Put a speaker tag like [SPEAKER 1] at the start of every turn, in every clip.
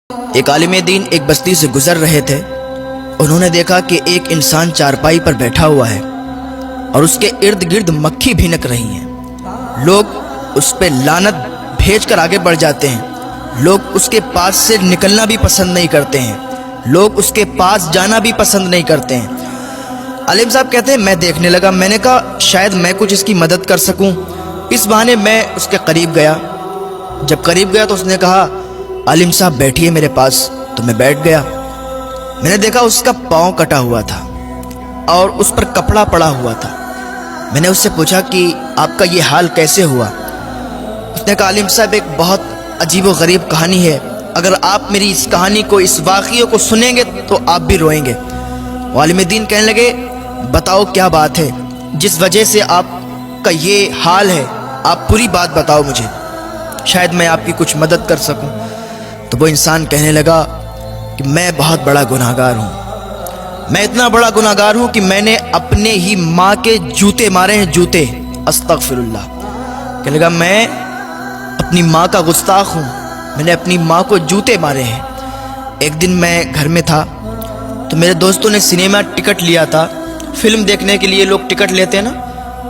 [SPEAKER 1] ایک عالم دین ایک بستی سے گزر رہے تھے۔ انہوں نے دیکھا کہ ایک انسان چارپائی پر بیٹھا ہوا ہے اور اس کے ارد گرد مکھی بھینک رہی ہیں۔ لوگ اس پہ لعنت بھیج کر آگے بڑھ جاتے ہیں۔ لوگ اس کے پاس سے نکلنا بھی پسند نہیں کرتے ہیں۔ لوگ اس کے پاس جانا بھی پسند نہیں کرتے ہیں۔ عالم صاحب کہتے ہیں میں دیکھنے لگا، میں نے کہا شاید میں کچھ اس کی مدد کر سکوں۔ اس بہانے میں اس کے قریب گیا۔ جب قریب گیا تو اس نے کہا عالم صاحب بیٹھیے میرے پاس، تو میں بیٹھ گیا۔ میں نے دیکھا اس کا پاؤں کٹا ہوا تھا اور اس پر کپڑا پڑا ہوا تھا۔ میں نے اس سے پوچھا کہ آپ کا یہ حال کیسے ہوا؟ اس نے کہا عالم صاحب ایک بہت عجیب و غریب کہانی ہے، اگر آپ میری اس کہانی کو، اس واقعے کو سنیں گے تو آپ بھی روئیں گے۔ عالم دین کہنے لگے بتاؤ کیا بات ہے جس وجہ سے آپ کا یہ حال ہے، آپ پوری بات بتاؤ مجھے، شاید میں آپ کی کچھ مدد کر سکوں۔ تو وہ انسان کہنے لگا کہ میں بہت بڑا گناہگار ہوں، میں اتنا بڑا گناہگار ہوں کہ میں نے اپنے ہی ماں کے جوتے مارے ہیں، جوتے، استغفر اللہ۔ کہنے لگا میں اپنی ماں کا گستاخ ہوں، میں نے اپنی ماں کو جوتے مارے ہیں۔ ایک دن میں گھر میں تھا تو میرے دوستوں نے سنیما ٹکٹ لیا تھا، فلم دیکھنے کے لیے لوگ ٹکٹ لیتے ہیں نا،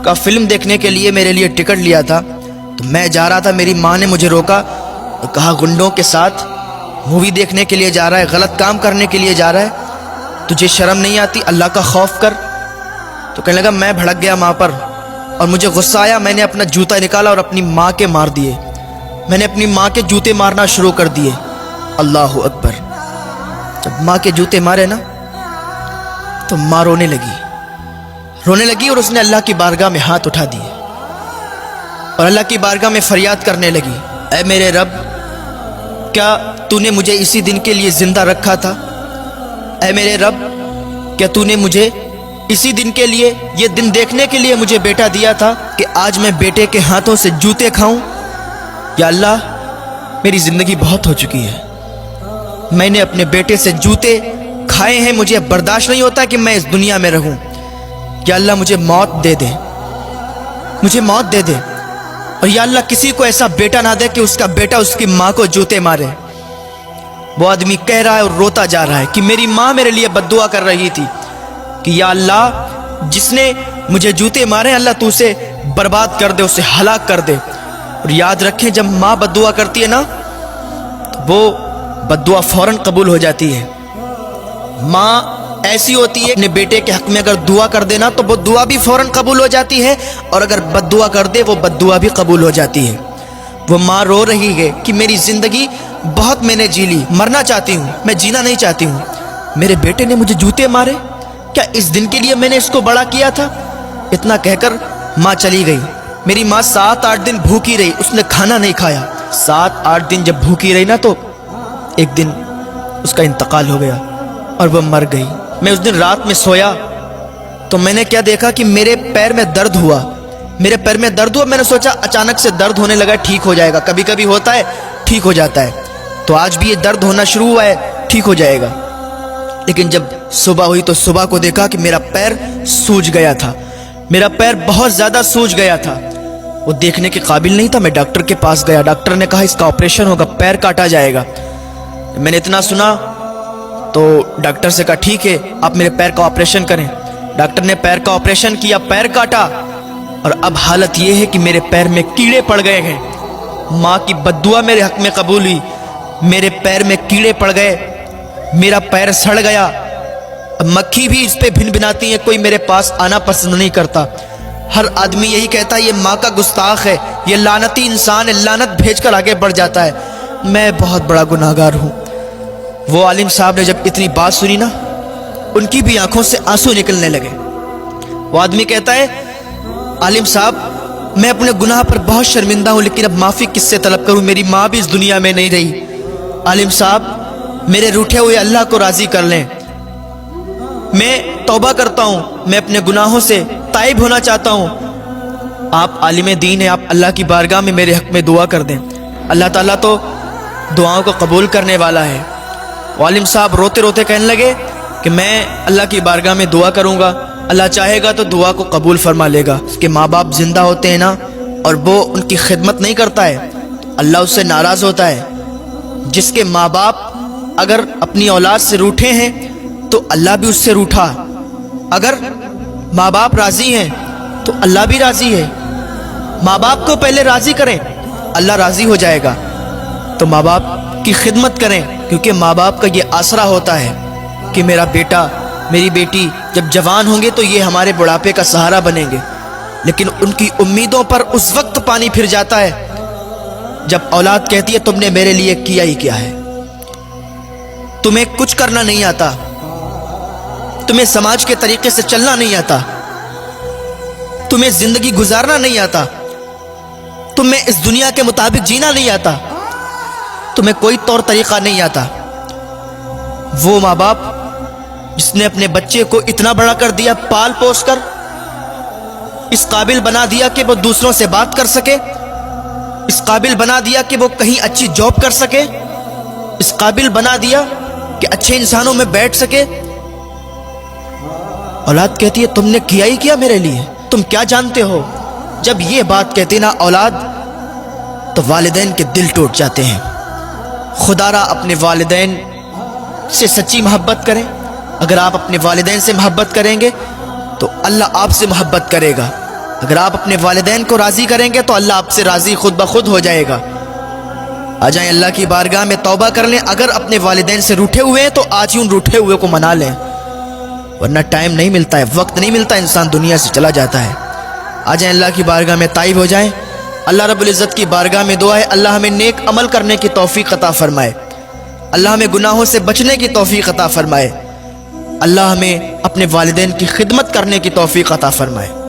[SPEAKER 1] کہا فلم دیکھنے کے لیے میرے لیے ٹکٹ لیا تھا۔ تو میں جا رہا تھا، میری ماں نے مجھے روکا اور کہا گنڈوں کے ساتھ مووی دیکھنے کے لیے جا رہا ہے، غلط کام کرنے کے لیے جا رہا ہے، تجھے شرم نہیں آتی؟ اللہ کا خوف کر۔ تو کہنے لگا میں بھڑک گیا ماں پر اور مجھے غصہ آیا، میں نے اپنا جوتا نکالا اور اپنی ماں کے مار دیے۔ میں نے اپنی ماں کے جوتے مارنا شروع کر دیے۔ اللہ اکبر۔ جب ماں کے جوتے مارے نا تو ماں رونے لگی اور اس نے اللہ کی بارگاہ میں ہاتھ اٹھا دیے اور اللہ کی بارگاہ میں فریاد کرنے لگی، اے میرے رب، کیا تو نے مجھے اسی دن کے لیے زندہ رکھا تھا؟ اے میرے رب، کیا تو نے مجھے اسی دن کے لیے، یہ دن دیکھنے کے لیے مجھے بیٹا دیا تھا کہ آج میں بیٹے کے ہاتھوں سے جوتے کھاؤں؟ یا اللہ، میری زندگی بہت ہو چکی ہے، میں نے اپنے بیٹے سے جوتے کھائے ہیں، مجھے برداشت نہیں ہوتا کہ میں اس دنیا میں رہوں۔ یا اللہ مجھے موت دے دے، مجھے موت دے دے، اور یا اللہ کسی کو ایسا بیٹا نہ دے کہ اس کا بیٹا اس کی ماں کو جوتے مارے۔ وہ آدمی کہہ رہا ہے اور روتا جا رہا ہے کہ میری ماں میرے لیے بد دعا کر رہی تھی کہ یا اللہ جس نے مجھے جوتے مارے، اللہ تو اسے برباد کر دے، اسے ہلاک کر دے۔ اور یاد رکھیں جب ماں بد دعا کرتی ہے نا تو وہ بد دعا فوراً قبول ہو جاتی ہے۔ ماں ایسی ہوتی ہے اپنے بیٹے کے حق میں اگر دعا کر دینا تو وہ دعا بھی فوراً قبول ہو جاتی ہے، اور اگر بد دعا کر دے وہ بد دعا بھی قبول ہو جاتی ہے۔ وہ ماں رو رہی ہے کہ میری زندگی بہت میں نے جی لی، مرنا چاہتی ہوں، میں جینا نہیں چاہتی ہوں، میرے بیٹے نے مجھے جوتے مارے، کیا اس دن کے لیے میں نے اس کو بڑا کیا تھا؟ اتنا کہہ کر ماں چلی گئی۔ میری ماں 7-8 دن بھوکی رہی، اس نے کھانا نہیں کھایا۔ 7-8 دن جب بھوکی رہی نا تو ایک دن اس کا انتقال ہو گیا اور وہ مر گئی۔ میں اس دن رات میں سویا تو میں نے کیا دیکھا کہ میرے پیر میں درد ہوا، میرے پیر میں درد ہوا۔ میں نے سوچا اچانک سے درد ہونے لگا، ٹھیک ہو جائے گا، کبھی کبھی ہوتا ہے ٹھیک ہو جاتا ہے، تو آج بھی یہ درد ہونا شروع ہوا ہے، ٹھیک ہو جائے گا۔ لیکن جب صبح ہوئی تو صبح کو دیکھا کہ میرا پیر سوج گیا تھا، میرا پیر بہت زیادہ سوج گیا تھا، وہ دیکھنے کے قابل نہیں تھا۔ میں ڈاکٹر کے پاس گیا، ڈاکٹر نے کہا اس کا آپریشن ہوگا، پیر کاٹا جائے گا۔ میں نے اتنا سنا تو ڈاکٹر سے کہا ٹھیک ہے آپ میرے پیر کا آپریشن کریں۔ ڈاکٹر نے پیر کا آپریشن کیا، پیر کاٹا، اور اب حالت یہ ہے کہ میرے پیر میں کیڑے پڑ گئے ہیں۔ ماں کی بد دعا میرے حق میں قبول ہوئی، میرے پیر میں کیڑے پڑ گئے، میرا پیر سڑ گیا، اب مکھی بھی اس پہ بھن بھناتی ہے، کوئی میرے پاس آنا پسند نہیں کرتا۔ ہر آدمی یہی کہتا ہے یہ ماں کا گستاخ ہے، یہ لعنتی انسان ہے، لعنت بھیج کر آگے بڑھ جاتا ہے، میں بہت بڑا گناہگار ہوں۔ وہ عالم صاحب نے جب اتنی بات سنی نا، ان کی بھی آنکھوں سے آنسو نکلنے لگے۔ وہ آدمی کہتا ہے عالم صاحب میں اپنے گناہ پر بہت شرمندہ ہوں، لیکن اب معافی کس سے طلب کروں، میری ماں بھی اس دنیا میں نہیں رہی۔ عالم صاحب میرے روٹھے ہوئے اللہ کو راضی کر لیں، میں توبہ کرتا ہوں، میں اپنے گناہوں سے تائب ہونا چاہتا ہوں۔ آپ عالم دین ہیں، آپ اللہ کی بارگاہ میں میرے حق میں دعا کر دیں، اللہ تعالیٰ تو دعاؤں کو قبول کرنے والا ہے۔ عالم صاحب روتے روتے کہنے لگے کہ میں اللہ کی بارگاہ میں دعا کروں گا، اللہ چاہے گا تو دعا کو قبول فرما لے گا۔ اس کے ماں باپ زندہ ہوتے ہیں نا اور وہ ان کی خدمت نہیں کرتا ہے، اللہ اس سے ناراض ہوتا ہے۔ جس کے ماں باپ اگر اپنی اولاد سے روٹھے ہیں تو اللہ بھی اس سے روٹھا، اگر ماں باپ راضی ہیں تو اللہ بھی راضی ہے۔ ماں باپ کو پہلے راضی کریں، اللہ راضی ہو جائے گا۔ تو ماں باپ کی خدمت کریں، کیونکہ ماں باپ کا یہ آسرا ہوتا ہے کہ میرا بیٹا میری بیٹی جب جوان ہوں گے تو یہ ہمارے بڑھاپے کا سہارا بنیں گے۔ لیکن ان کی امیدوں پر اس وقت پانی پھر جاتا ہے جب اولاد کہتی ہے تم نے میرے لیے کیا ہی کیا ہے، تمہیں کچھ کرنا نہیں آتا، تمہیں سماج کے طریقے سے چلنا نہیں آتا، تمہیں زندگی گزارنا نہیں آتا، تمہیں اس دنیا کے مطابق جینا نہیں آتا، تمہیں کوئی طور طریقہ نہیں آتا۔ وہ ماں باپ جس نے اپنے بچے کو اتنا بڑا کر دیا، پال پوس کر اس قابل بنا دیا کہ وہ دوسروں سے بات کر سکے، اس قابل بنا دیا کہ وہ کہیں اچھی جاب کر سکے، اس قابل بنا دیا کہ اچھے انسانوں میں بیٹھ سکے، اولاد کہتی ہے تم نے کیا ہی کیا میرے لیے، تم کیا جانتے ہو۔ جب یہ بات کہتے نا اولاد تو والدین کے دل ٹوٹ جاتے ہیں۔ خدا را اپنے والدین سے سچی محبت کریں۔ اگر آپ اپنے والدین سے محبت کریں گے تو اللہ آپ سے محبت کرے گا۔ اگر آپ اپنے والدین کو راضی کریں گے تو اللہ آپ سے راضی خود بخود ہو جائے گا۔ آ جائیں اللہ کی بارگاہ میں توبہ کر لیں۔ اگر اپنے والدین سے روٹھے ہوئے ہیں تو آج ہی ان روٹھے ہوئے کو منا لیں، ورنہ ٹائم نہیں ملتا ہے، وقت نہیں ملتا، انسان دنیا سے چلا جاتا ہے۔ آ جائیں اللہ کی بارگاہ میں تائب ہو جائیں۔ اللہ رب العزت کی بارگاہ میں دعا ہے اللہ ہمیں نیک عمل کرنے کی توفیق عطا فرمائے، اللہ ہمیں گناہوں سے بچنے کی توفیق عطا فرمائے، اللہ ہمیں اپنے والدین کی خدمت کرنے کی توفیق عطا فرمائے۔